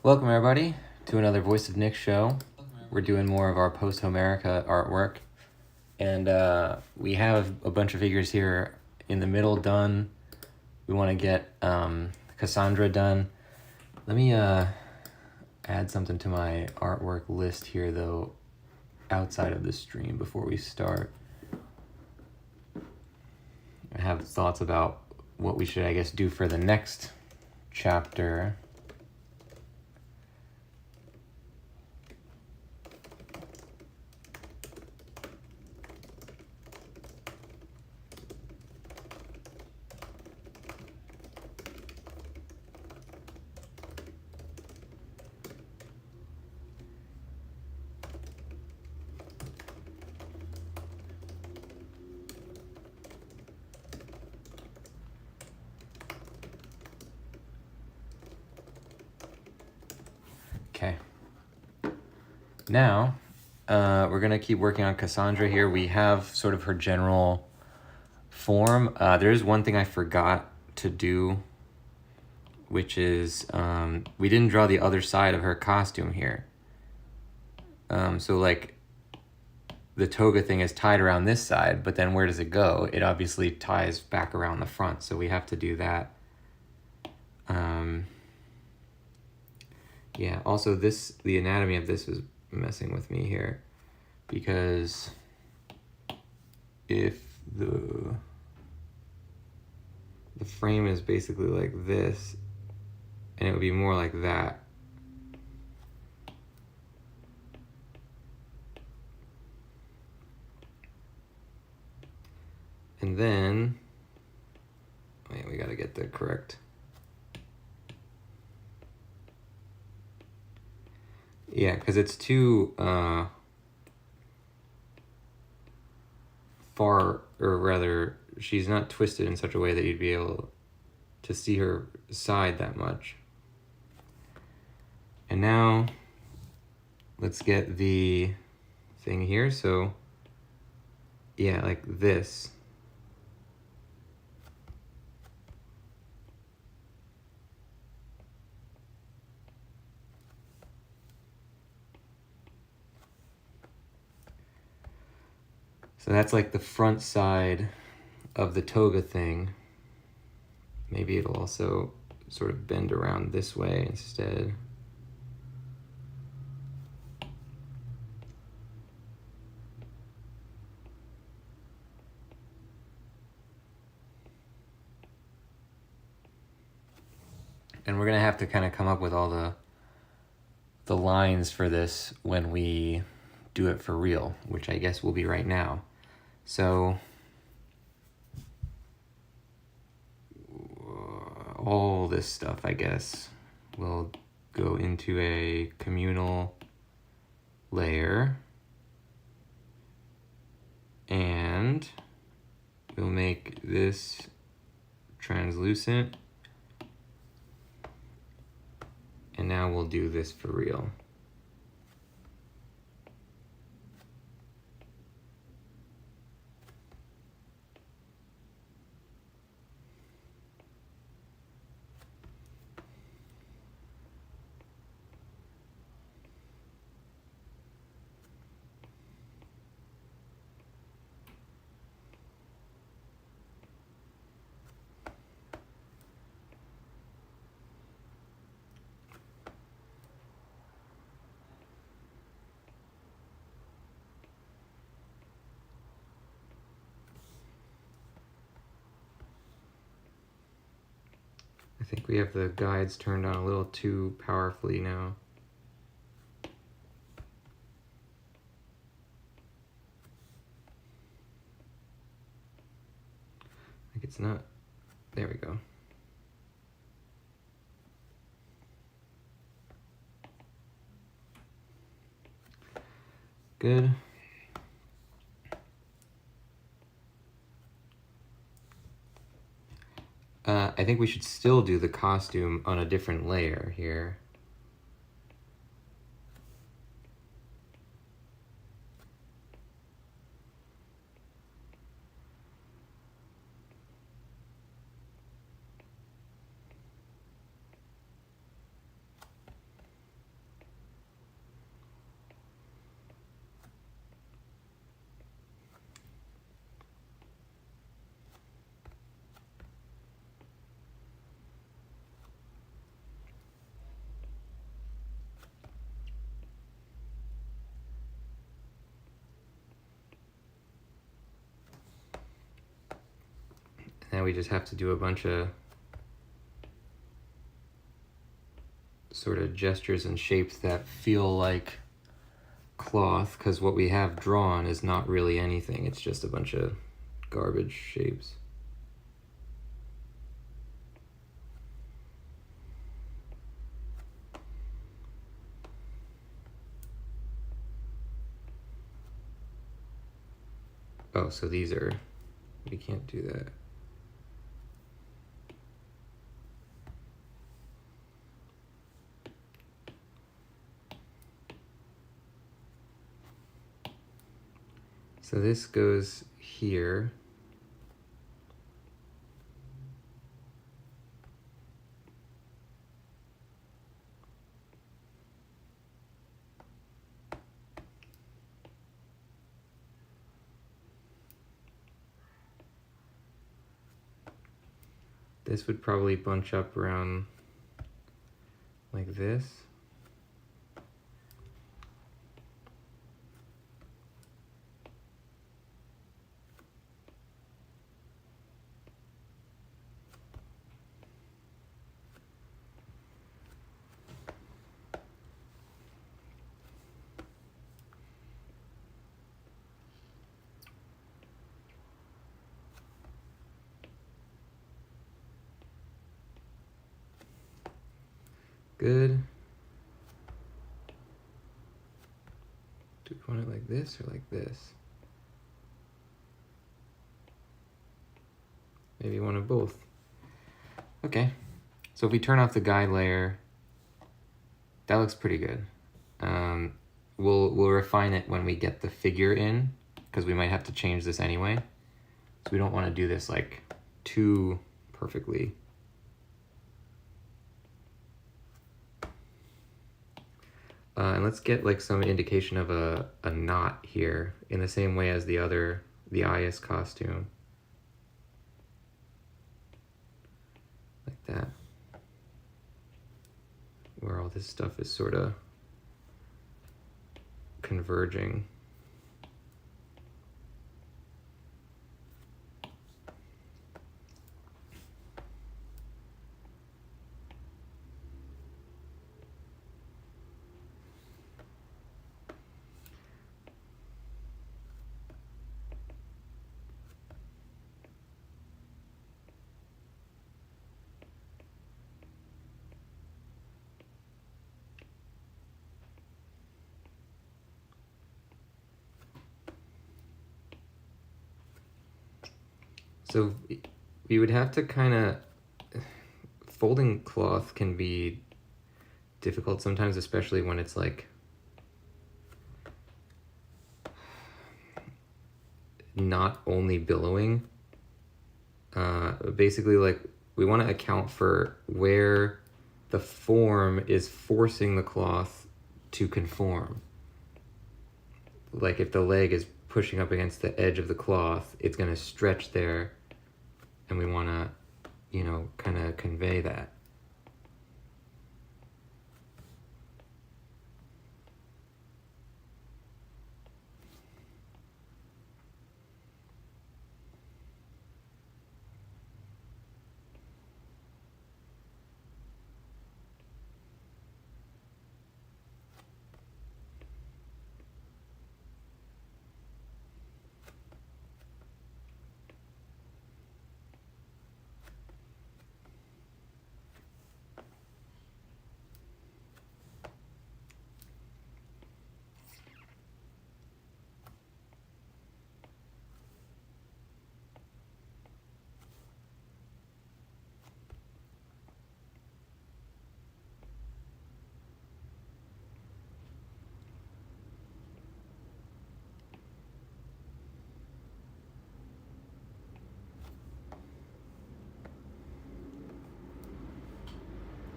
Welcome everybody to another Voice of Nick show. We're doing more of our Posthomerica artwork. And we have a bunch of figures here in the middle done. We want to get Cassandra done. Let me add something to my artwork list here though, outside of the stream before we start. I have thoughts about what we should, I guess, do for the next chapter. Okay. Now, we're going to keep working on Cassandra here. We have sort of her general form. There is one thing I forgot to do, which is we didn't draw the other side of her costume here. So like the toga thing is tied around this side, but then where does it go? It obviously ties back around the front, so we have to do that. Yeah, also the anatomy of this is messing with me here, because if the frame is basically like this, and it would be more like that. And then, wait, we gotta get the correct. Yeah, because it's too far, or rather, she's not twisted in such a way that you'd be able to see her side that much. And now, let's get the thing here. So, yeah, like this. So that's like the front side of the toga thing. Maybe it'll also sort of bend around this way instead. And we're gonna have to kind of come up with all the lines for this when we do it for real, which I guess will be right now. So all this stuff, I guess, will go into a communal layer, and we'll make this translucent, and now we'll do this for real. I think we have the guides turned on a little too powerfully now. Like it's not, there we go. Good. I think we should still do the costume on a different layer here. Now we just have to do a bunch of sort of gestures and shapes that feel like cloth, because what we have drawn is not really anything. It's just a bunch of garbage shapes. Oh, so these are, we can't do that. So this goes here. This would probably bunch up around like this. Good. Do we want it like this or like this? Maybe one of both. Okay, so if we turn off the guide layer, that looks pretty good. We'll refine it when we get the figure in, because we might have to change this anyway. So we don't want to do this like too perfectly. And let's get like some indication of a knot here in the same way as the IS costume. Like that. Where all this stuff is sort of converging. So we would have to kind of, folding cloth can be difficult sometimes, especially when it's like not only billowing. Basically, like, we want to account for where the form is forcing the cloth to conform. Like if the leg is pushing up against the edge of the cloth, it's going to stretch there, and we want to, you know, kind of convey that.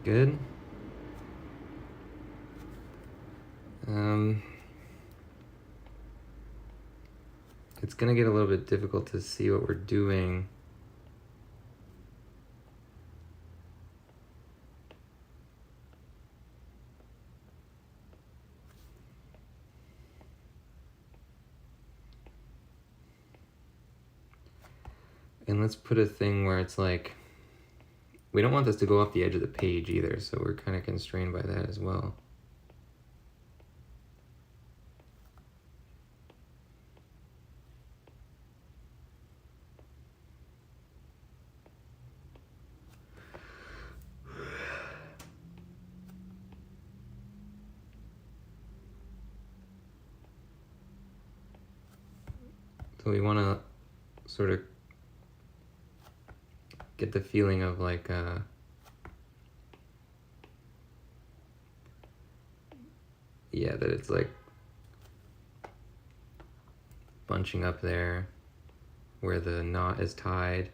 Good. It's gonna get a little bit difficult to see what we're doing. And let's put a thing where it's like, we don't want this to go off the edge of the page either, so we're kind of constrained by that as well. So we want to sort of get the feeling of like yeah, that it's like bunching up there where the knot is tied.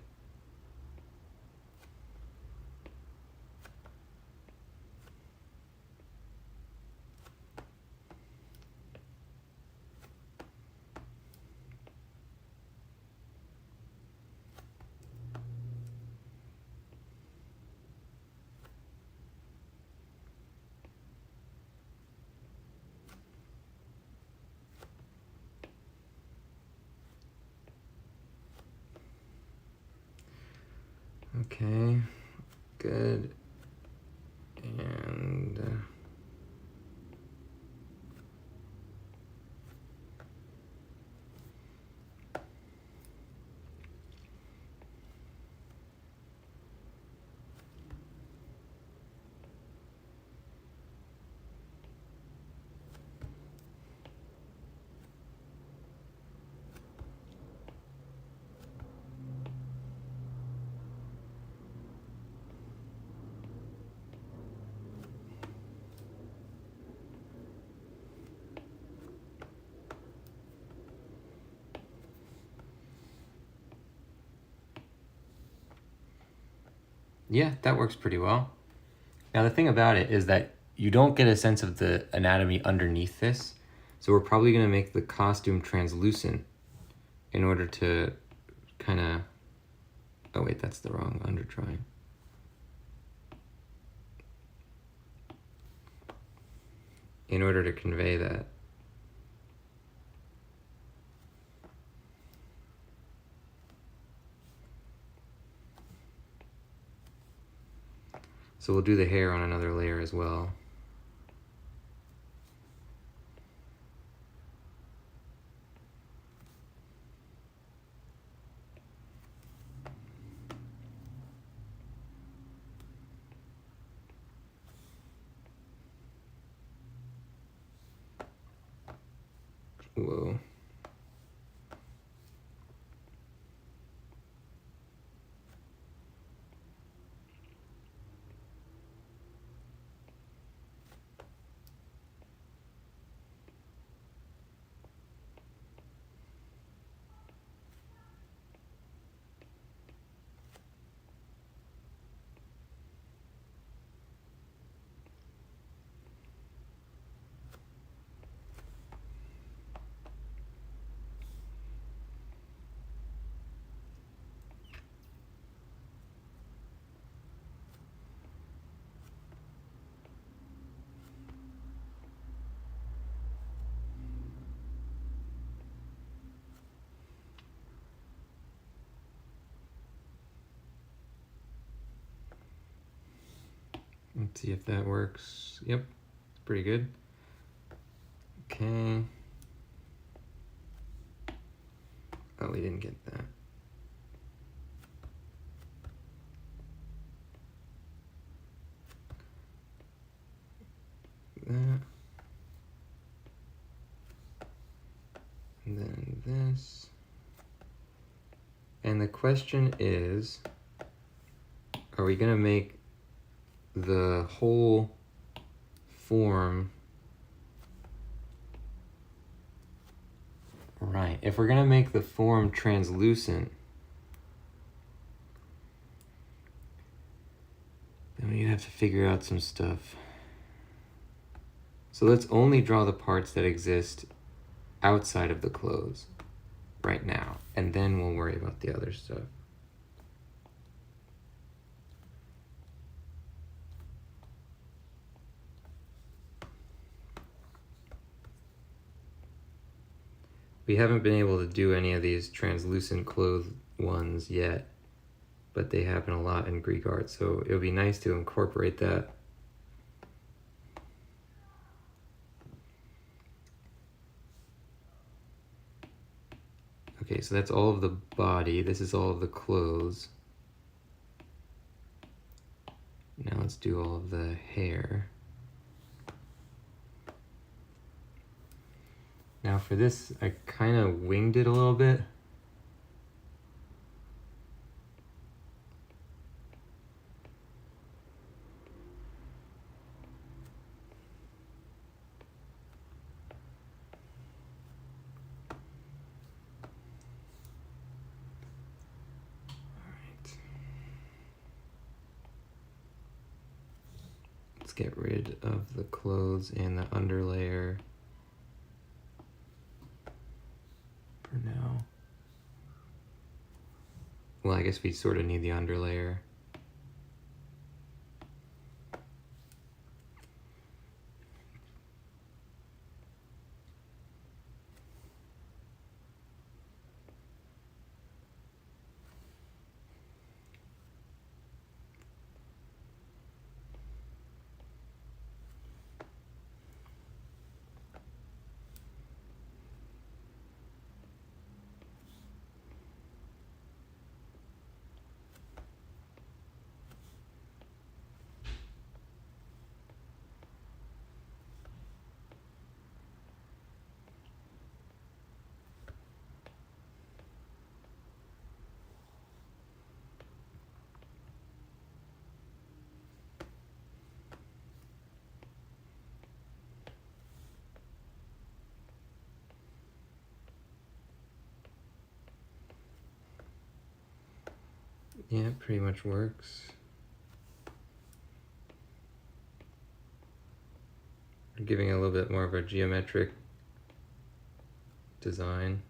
Okay, good. And yeah, that works pretty well. Now the thing about it is that you don't get a sense of the anatomy underneath this, so we're probably going to make the costume translucent in order to kind of, oh wait, that's the wrong under drawing. In order to convey that. So we'll do the hair on another layer as well. Whoa. Let's see if that works. Yep, it's pretty good. Okay. Oh, we didn't get that. That. And then this. And the question is, are we going to make the whole form right? If we're going to make the form translucent, then we have to figure out some stuff. So let's only draw the parts that exist outside of the clothes right now, and then we'll worry about the other stuff. We haven't been able to do any of these translucent clothes ones yet, but they happen a lot in Greek art, so it would be nice to incorporate that. Okay, so that's all of the body. This is all of the clothes. Now let's do all of the hair. Now for this, I kind of winged it a little bit. Let's get rid of the clothes and the underlayer for now. Well, I guess we sort of need the underlayer. Yeah, it pretty much works. We're giving it a little bit more of a geometric design.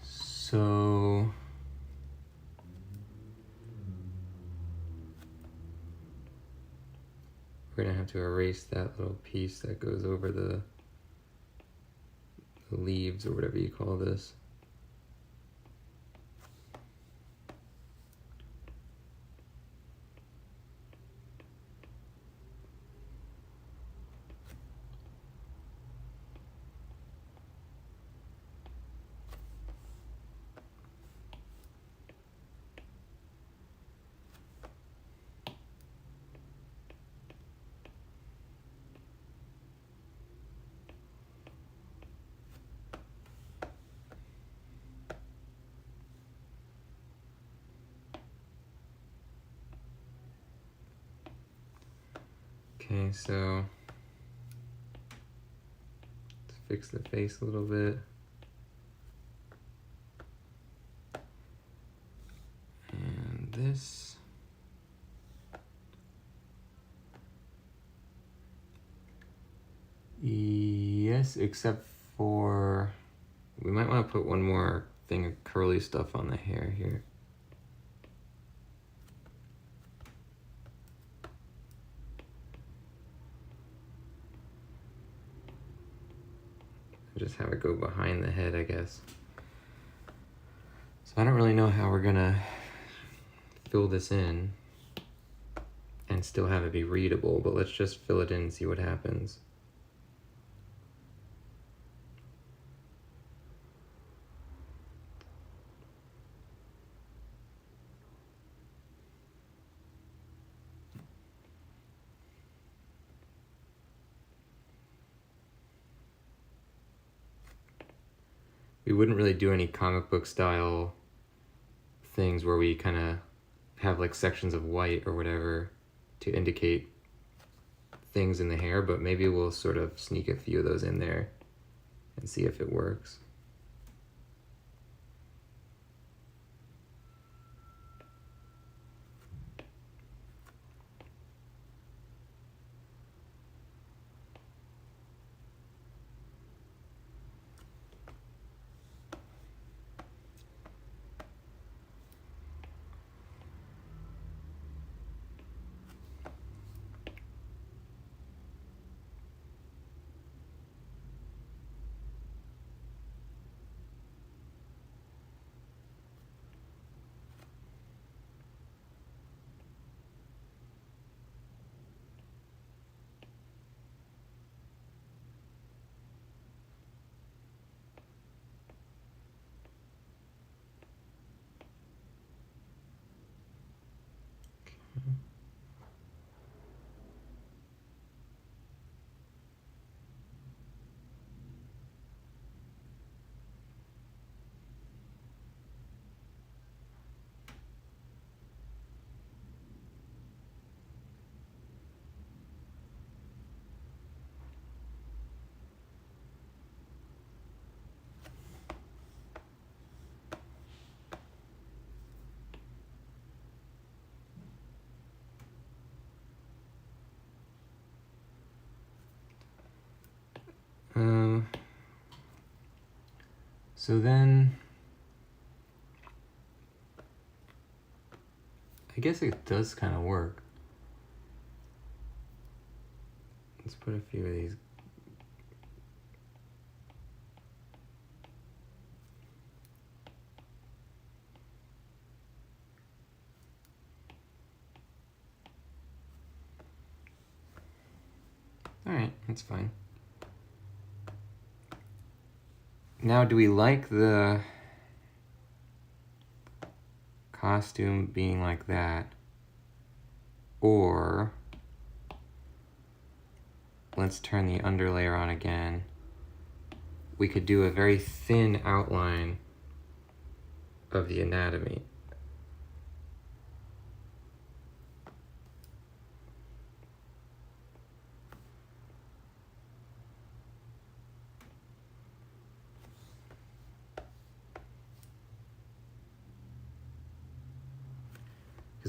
So we're gonna have to erase that little piece that goes over the leaves or whatever you call this. Okay, so let's fix the face a little bit. And this. Yes, except for we might want to put one more thing of curly stuff on the hair here. Just have it go behind the head, I guess. So I don't really know how we're gonna fill this in and still have it be readable, but let's just fill it in and see what happens. we wouldn't really do any comic book style things where we kind of have like sections of white or whatever to indicate things in the hair, but maybe we'll sort of sneak a few of those in there and see if it works. So then, I guess it does kind of work. Let's put a few of these. All right, that's fine. Now, do we like the costume being like that? Or let's turn the underlayer on again. We could do a very thin outline of the anatomy.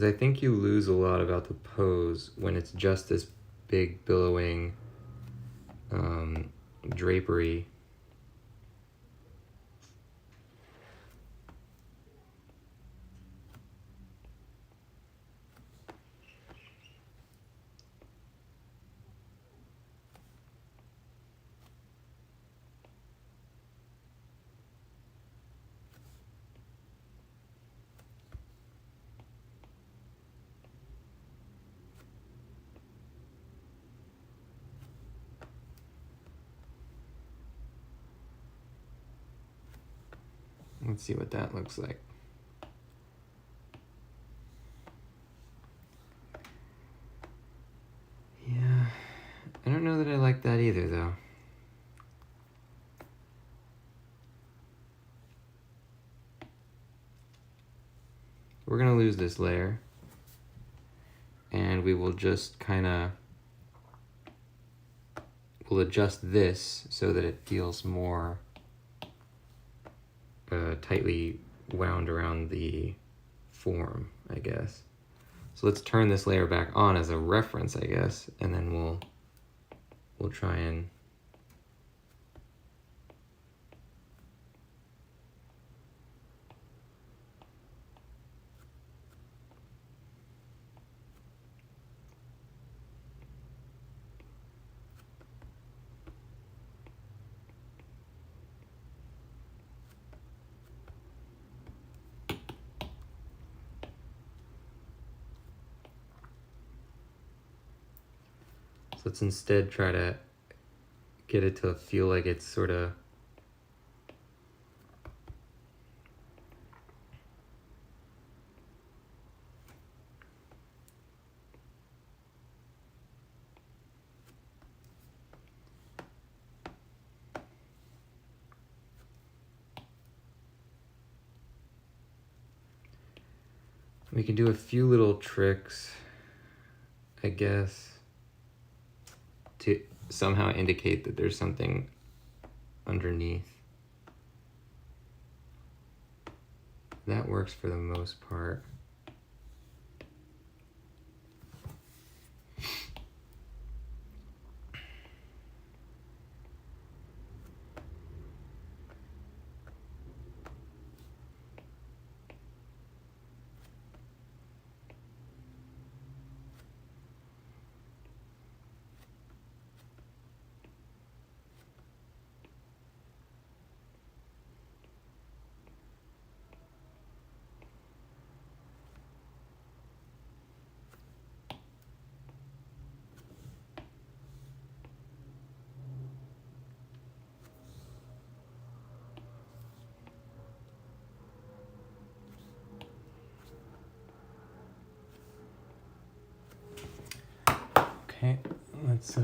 Because I think you lose a lot about the pose when it's just this big billowing drapery. Let's see what that looks like. Yeah, I don't know that I like that either, though. We're gonna lose this layer, and we will just kind of, we'll adjust this so that it feels more tightly wound around the form, I guess. So let's turn this layer back on as a reference, I guess, and then we'll try and so let's instead try to get it to feel like it's sort of We can do a few little tricks, I guess, to somehow indicate that there's something underneath. That works for the most part. Okay, let's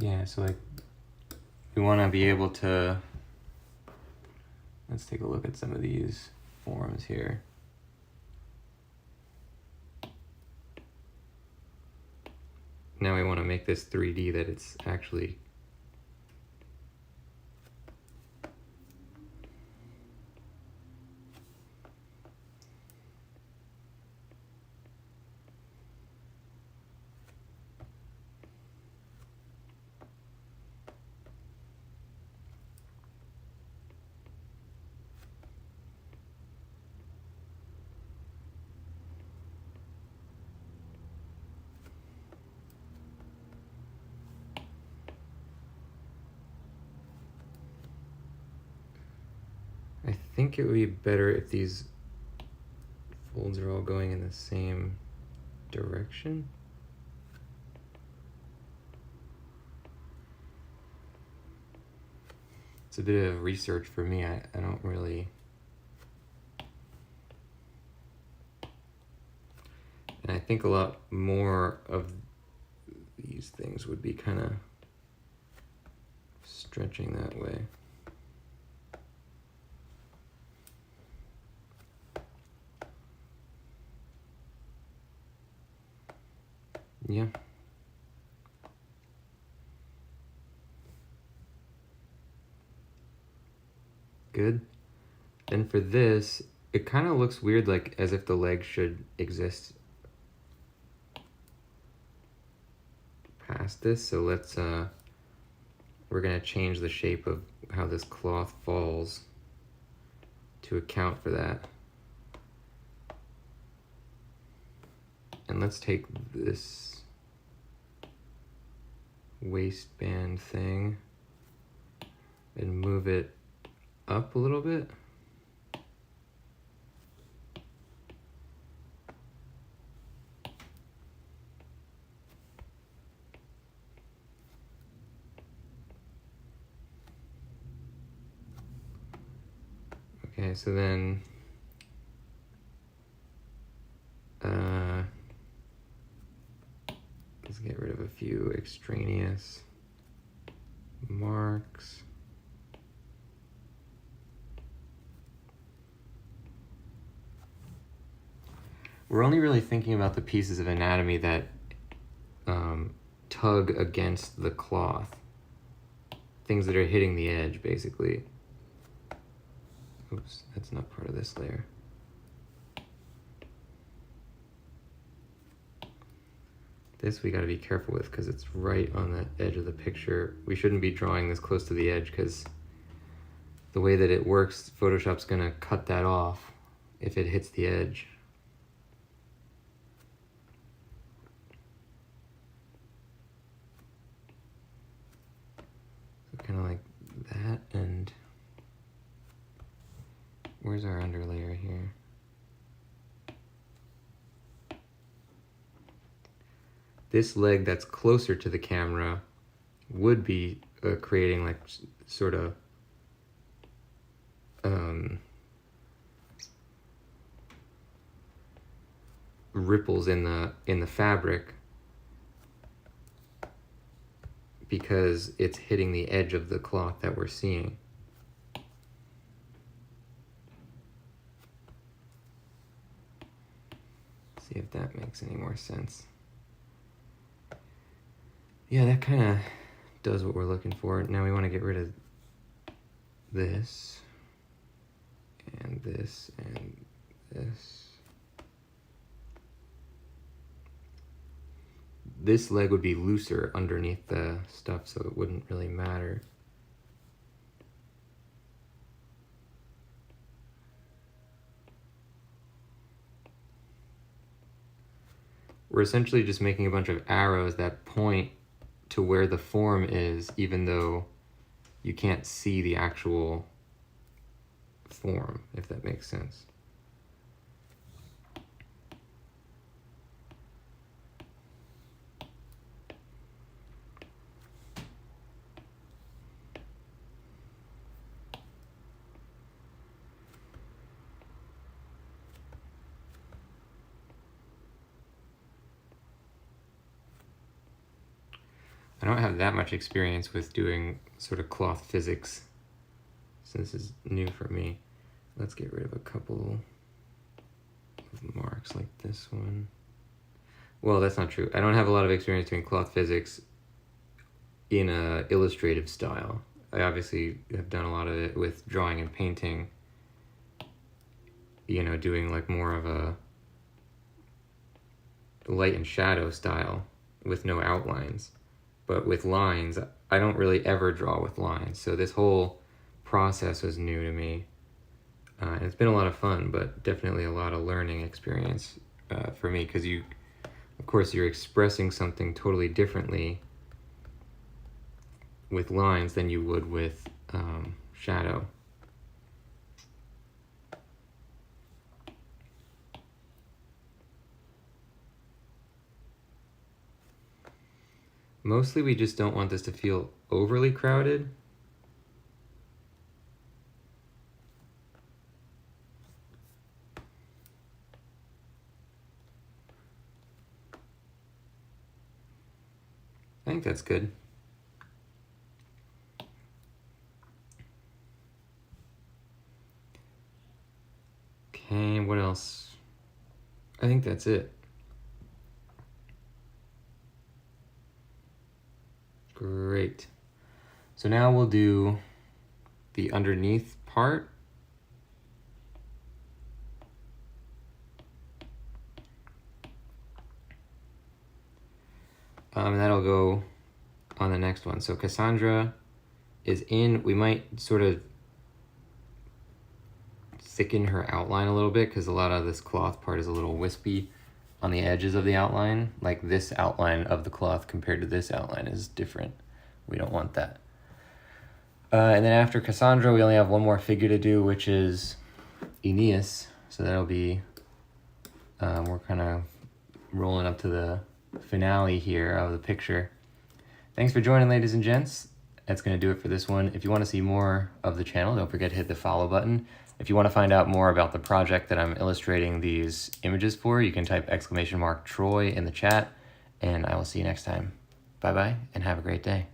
yeah, so like we want to be able to, let's take a look at some of these forms here. Now we want to make this 3D that it's actually I think it would be better if these folds are all going in the same direction. It's a bit of research for me. I don't really... And I think a lot more of these things would be kind of stretching that way. Yeah. Good. And for this, it kind of looks weird, like as if the leg should exist past this. So let's, we're gonna change the shape of how this cloth falls to account for that. And let's take this waistband thing and move it up a little bit. Okay, so then let's get rid of a few extraneous marks. We're only really thinking about the pieces of anatomy that tug against the cloth. Things that are hitting the edge, basically. Oops, that's not part of this layer. This we gotta be careful with because it's right on the edge of the picture. We shouldn't be drawing this close to the edge because the way that it works, Photoshop's gonna cut that off if it hits the edge. So kind of like that. that, and where's our underlayer here? This leg that's closer to the camera would be creating like sort of ripples in the fabric, because it's hitting the edge of the cloth that we're seeing. See if that makes any more sense. Yeah, that kind of does what we're looking for. Now we want to get rid of this, and this, and this. This leg would be looser underneath the stuff, so it wouldn't really matter. We're essentially just making a bunch of arrows that point to where the form is, even though you can't see the actual form, if that makes sense. I don't have that much experience with doing sort of cloth physics, since this is new for me. Let's get rid of a couple of marks like this one. Well, that's not true. I don't have a lot of experience doing cloth physics in a illustrative style. I obviously have done a lot of it with drawing and painting, you know, doing like more of a light and shadow style with no outlines. But with lines, I don't really ever draw with lines. So this whole process was new to me. And it's been a lot of fun, but definitely a lot of learning experience for me, because you, of course, you're expressing something totally differently with lines than you would with shadow. Mostly we just don't want this to feel overly crowded. I think that's good. Okay, what else? I think that's it. Great. So now we'll do the underneath part. And that'll go on the next one. So Cassandra is in. We might sort of thicken her outline a little bit, because a lot of this cloth part is a little wispy on the edges of the outline. Like this outline of the cloth compared to this outline is different. We don't want that. And then after Cassandra, we only have one more figure to do, which is Aeneas. So that'll be, we're kind of rolling up to the finale here of the picture. Thanks for joining, ladies and gents. That's going to do it for this one. If you want to see more of the channel, don't forget to hit the follow button. If you want to find out more about the project that I'm illustrating these images for, you can type !Troy in the chat, and I will see you next time. Bye-bye, and have a great day.